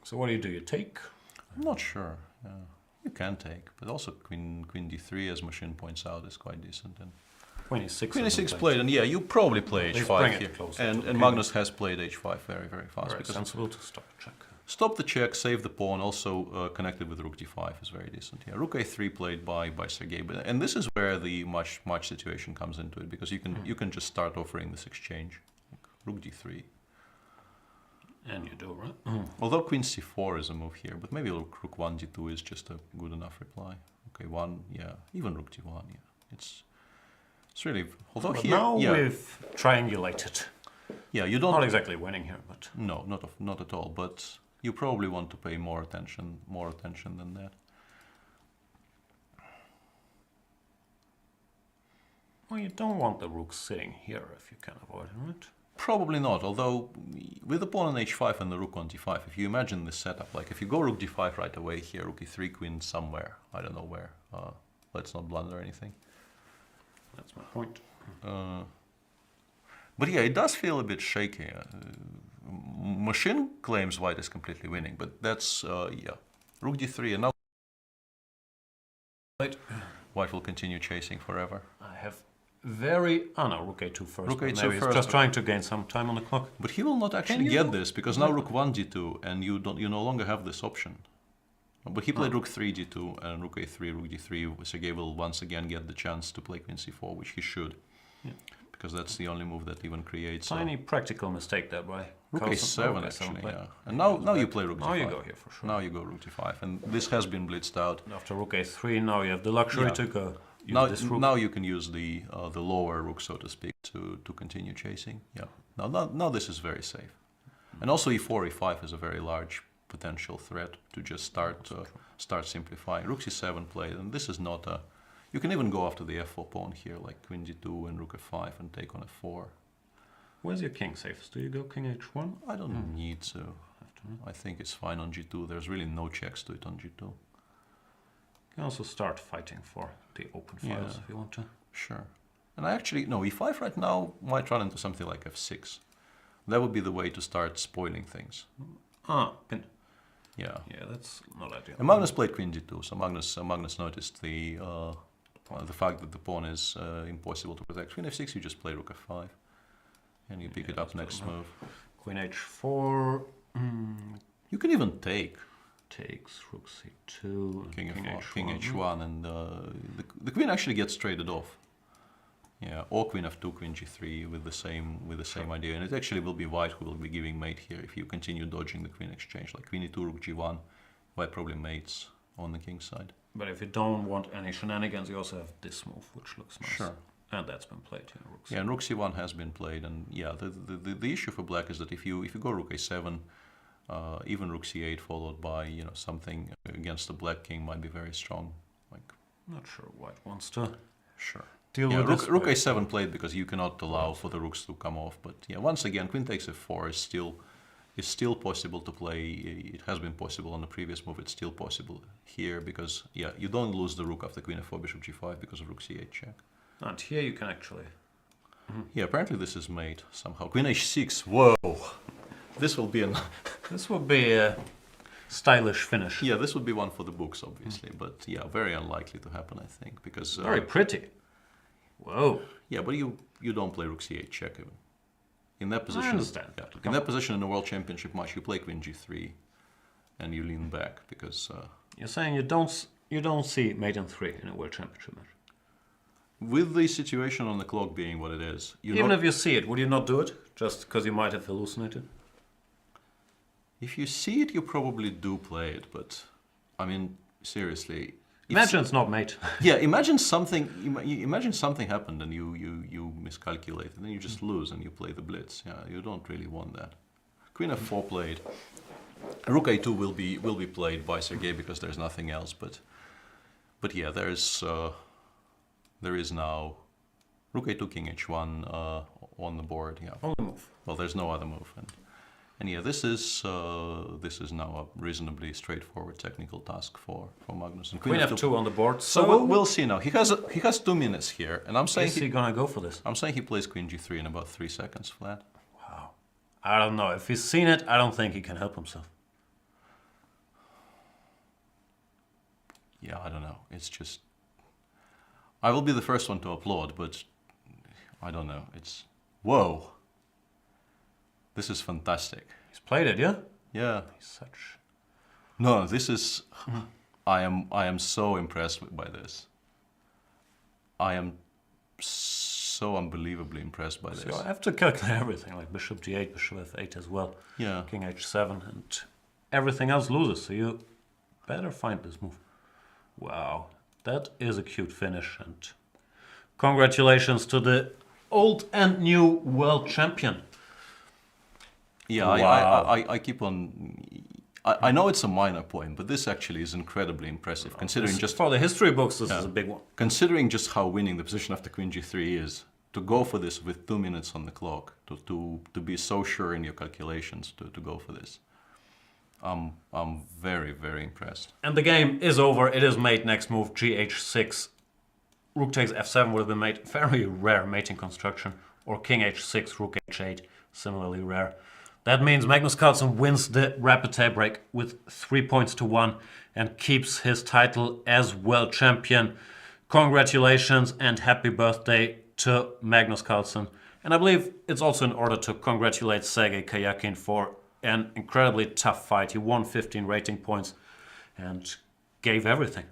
So what do? You take? I'm not sure. You can take, but also queen d3, as Machine points out, is quite decent. And Queen e6. Queen e6 played, and yeah, you probably play h5 here. And Magnus has played h5 very, very fast. Very sensible to stop the check. Stop the check, save the pawn, also connected with rook d5 is very decent. Yeah, rook a3 played by Sergei, and this is where the much situation comes into it, because you can just start offering this exchange. Rook d3. And you do, right? Although queen c4 is a move here, but maybe rook 1 d2 is just a good enough reply. Okay, 1, yeah, even rook d1, yeah. It's really, although but here, now yeah, we've triangulated. Yeah, you don't. Not exactly winning here, but no, not at all. But you probably want to pay more attention than that. Well, you don't want the rook sitting here if you can avoid it, right? Probably not, although with the pawn on h5 and the rook on d5, if you imagine this setup, like if you go rook d5 right away here, rook e3, queen somewhere, I don't know where, let's not blunder anything. That's my point. But yeah, it does feel a bit shaky. Machine claims white is completely winning, but that's, yeah, rook d3, and now white will continue chasing forever. I have no, rook a2 first. Rook a2 maybe first. He's just trying to gain some time on the clock. But he will not actually get this, because now rook 1 d2, and you no longer have this option. But he played rook 3 d2 and rook a3, rook d3. Sergei will once again get the chance to play queen c4, which he should, because that's the only move that even creates. Tiny practical mistake there by rook Carlsen. a7 actually, yeah. And now you play rook d5. Now you go here for sure. Now you go rook d5, and this has been blitzed out. After rook a3, now you have the luxury to go. Now you can use the lower rook, so to speak, to continue chasing. Yeah. Now this is very safe, and also e4, e5 is a very large potential threat to just start simplifying. Rook c7 played, and this is not a. You can even go after the f4 pawn here, like queen d2 and rook f5, and take on f4. Where's your king safest? Do you go king h1? I don't need to. I think it's fine on g2. There's really no checks to it on g2. You can also start fighting for the open files if you want to. Sure. And I actually, no, e5 right now might run into something like f6. That would be the way to start spoiling things. Pin. Yeah. Yeah, that's not ideal. And Magnus played queen d2, so Magnus noticed the fact that the pawn is impossible to protect. Queen f6, you just play rook f5, and you pick it up next move. Queen h4. You can even take. Takes rook c2, king h1, and the queen actually gets traded off. Yeah, or queen f2, queen g3 with the same idea, and it actually will be white who will be giving mate here if you continue dodging the queen exchange, like queen e2, rook g1. White probably mates on the king side. But if you don't want any shenanigans, you also have this move, which looks nice. Sure. And that's been played here. Rook yeah, and rook c1 has been played, and yeah, the issue for black is that if you go rook a7. Even rook c8 followed by something against the black king might be very strong. Like, not sure white wants to. Sure. Deal with this. Rook a7 played because you cannot allow for the rooks to come off. But yeah, once again, queen takes f4 is still possible to play. It has been possible on the previous move. It's still possible here because yeah, you don't lose the rook after queen f4, bishop g5 because of rook c8 check. And here you can actually. Yeah, apparently this is mate somehow. Queen h6. Whoa. This will be This will be a stylish finish. Yeah, this would be one for the books, obviously, but yeah, very unlikely to happen, I think, because very pretty. Whoa. Yeah, but you don't play rook c8 check even. In that position, I understand. Yeah, in that position in the World Championship match, you play queen g3, and you lean back because. You're saying you don't see mate in 3 in a World Championship match. With the situation on the clock being what it is, even if you see it, would you not do it just because you might have hallucinated? If you see it, you probably do play it, but I mean, seriously. Imagine it's not mate. Yeah, imagine something happened and you miscalculated, and then you just lose and you play the blitz. Yeah, you don't really want that. Queen f4 played. Rook a2 will be played by Sergei because there's nothing else. But yeah, there is now rook a2, king h1 on the board. Yeah. Only move. Well, there's no other move. And yeah, this is now a reasonably straightforward technical task for Magnus. And queen f2 on the board. So we'll see now. He has 2 minutes here, and I'm saying is he gonna go for this? I'm saying he plays queen g3 in about 3 seconds flat. Wow. I don't know. If he's seen it, I don't think he can help himself. yeah, I don't know. It's just, I will be the first one to applaud, but I don't know. It's, whoa. This is fantastic. He's played it, yeah? Yeah. He's such... No, this is, I am so impressed by this. I am so unbelievably impressed by this. So I have to calculate everything, like bishop g8, bishop f8 as well. Yeah. King h7, and everything else loses, so you better find this move. Wow, that is a cute finish, and congratulations to the old and new world champion. Yeah, Wow. I keep on. I know it's a minor point, but this actually is incredibly impressive, considering This- just for the history books, this is a big one. considering just how winning the position after Queen G3 is. To go for this with 2 minutes on the clock, to be so sure in your calculations to go for this. I'm very, very impressed. And the game is over. It is mate. Next move, gh6. Rook takes f7 would have been mate. Very rare mating construction. Or king h6, rook h8. Similarly rare. That means Magnus Carlsen wins the rapid tiebreak with 3 points to 1 and keeps his title as world champion. Congratulations and happy birthday to Magnus Carlsen. And I believe it's also in order to congratulate Sergei Karyakin for an incredibly tough fight. He won 15 rating points and gave everything.